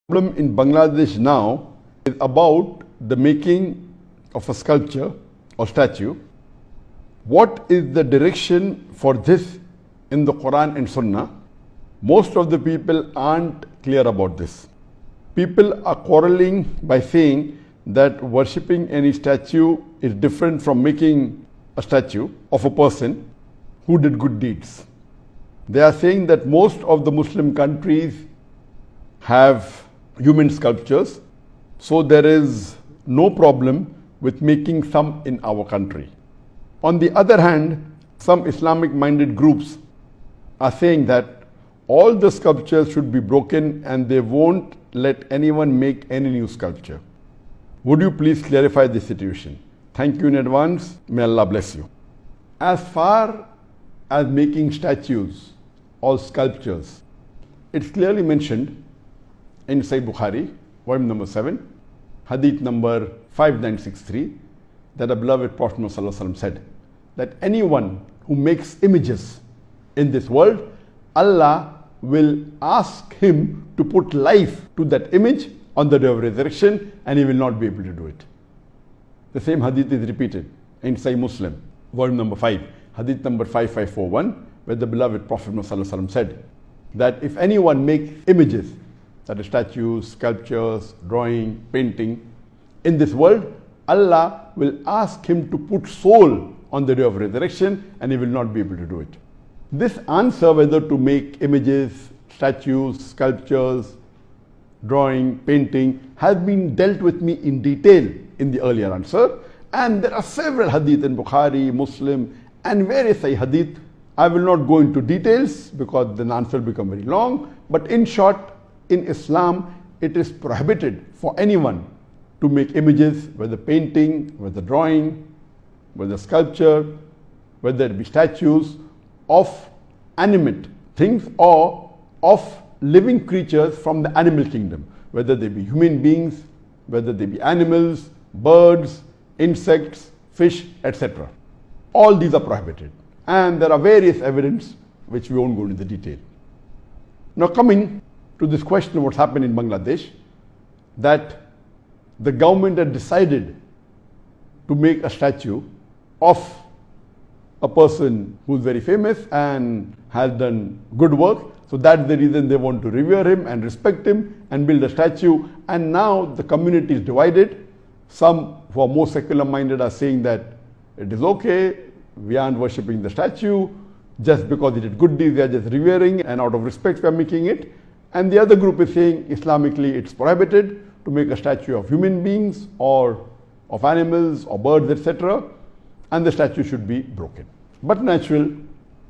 problem in Bangladesh now is about the making of a sculpture or statue. What is the direction for this in the Quran and Sunnah? Most of the people aren't clear about this. People are quarreling by saying that worshipping any statue is different from making a statue of a person who did good deeds. They are saying that most of the Muslim countries have human sculptures, so there is no problem with making some in our country. On the other hand, some Islamic-minded groups are saying that all the sculptures should be broken and they won't let anyone make any new sculpture. Would you please clarify the situation? Thank you in advance. May Allah bless you. As far as making statues or sculptures, it's clearly mentioned in Sahih Bukhari, volume number 7, hadith number 5963, that the beloved Prophet ﷺ said that anyone who makes images in this world, Allah will ask him to put life to that image on the day of resurrection, and he will not be able to do it. The same hadith is repeated in Sahih Muslim, volume number 5, hadith number 5541, where the beloved Prophet ﷺ said that if anyone makes images, that is statues, sculptures, drawing, painting, in this world, Allah will ask him to put soul on the day of resurrection, and he will not be able to do it. This answer, whether to make images, statues, sculptures, drawing, painting, has been dealt with me in detail in the earlier answer, and there are several hadith in Bukhari, Muslim, and various hadith. I will not go into details because the answer will become very long, but in short, in Islam, it is prohibited for anyone to make images, whether painting, whether drawing, whether sculpture, whether it be statues of animate things or of living creatures from the animal kingdom, whether they be human beings, whether they be animals, birds, insects, fish, etc. All these are prohibited. And there are various evidence which we won't go into the detail. Now coming to this question of what's happened in Bangladesh, that the government had decided to make a statue of a person who's very famous and has done good work. So that's the reason they want to revere him and respect him and build a statue. And now the community is divided. Some who are more secular minded are saying that it is okay, we aren't worshipping the statue, just because he did good deeds, they are just revering, and out of respect we are making it. And the other group is saying Islamically it's prohibited to make a statue of human beings or of animals or birds, etc. and the statue should be broken. But natural,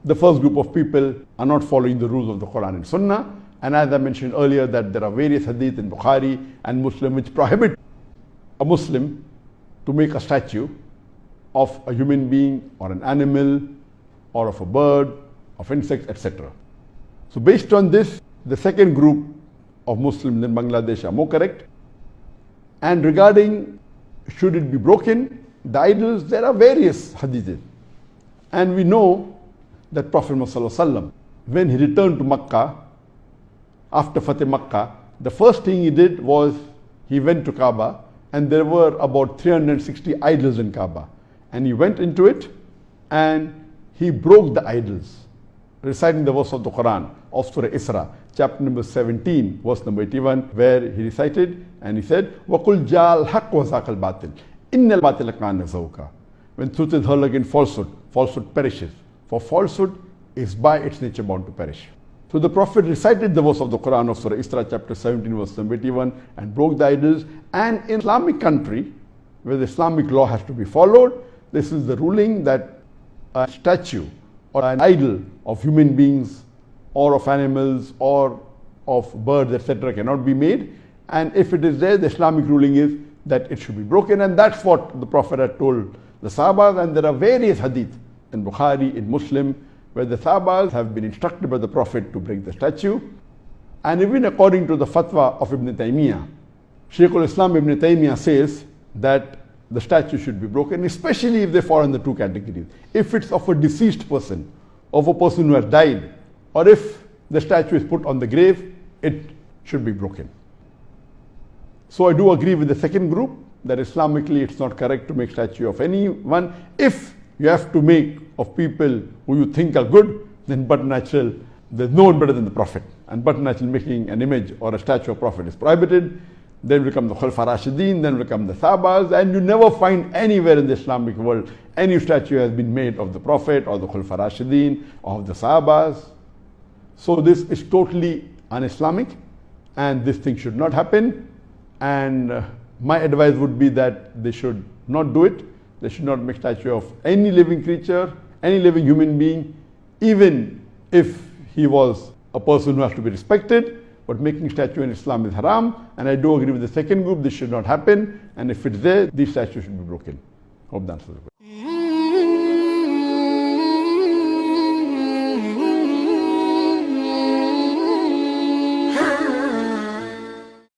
the first group of people are not following the rules of the Quran and Sunnah, and as I mentioned earlier that there are various hadith in Bukhari and Muslim which prohibit a Muslim to make a statue of a human being or an animal or of a bird, of insects, etc. So based on this, the second group of Muslims in Bangladesh are more correct. And regarding should it be broken, the idols, there are various hadiths. And we know that Prophet ﷺ, when he returned to Makkah, after Fateh Makkah, the first thing he did was he went to Kaaba, and there were about 360 idols in Kaaba. And he went into it and he broke the idols, reciting the verse of the Quran of Surah Isra, chapter number 17, verse number 81, where he recited and he said, وَقُلْ جَاءَ الْحَقُّ وَزَاقَ الْبَاطِلِ إِنَّ الْبَاطِلَ كَانَ زَهُوقًا. When truth is hurled against falsehood, falsehood perishes. For falsehood is by its nature bound to perish. So the Prophet recited the verse of the Quran of Surah Isra, chapter 17, verse number 81, and broke the idols. And in Islamic country, where the Islamic law has to be followed, this is the ruling that a statue or an idol of human beings or of animals or of birds, etc. cannot be made. And if it is there, the Islamic ruling is that it should be broken. And that's what the Prophet had told the Sahabas. And there are various hadith in Bukhari, in Muslim, where the Sahabas have been instructed by the Prophet to break the statue. And even according to the fatwa of Ibn Taymiyyah, Shaykh al-Islam Ibn Taymiyyah says that the statue should be broken, especially if they fall in the two categories. If it's of a deceased person, of a person who has died, or if the statue is put on the grave, it should be broken. So I do agree with the second group that Islamically it's not correct to make statue of anyone. If you have to make of people who you think are good, then but natural, there's no one better than the Prophet. And but natural making an image or a statue of Prophet is prohibited. Then will come the Khulafa Rashidin, then will come the Sahabas, and you never find anywhere in the Islamic world any statue has been made of the Prophet or the Khulafa Rashidin or of the Sahabas. So this is totally un-Islamic, and this thing should not happen. And my advice would be that they should not do it. They should not make statue of any living creature, any living human being, even if he was a person who has to be respected. But making statue in Islam is haram, and I do agree with the second group, this should not happen, and if it's there, these statues should be broken. Hope that answers the question.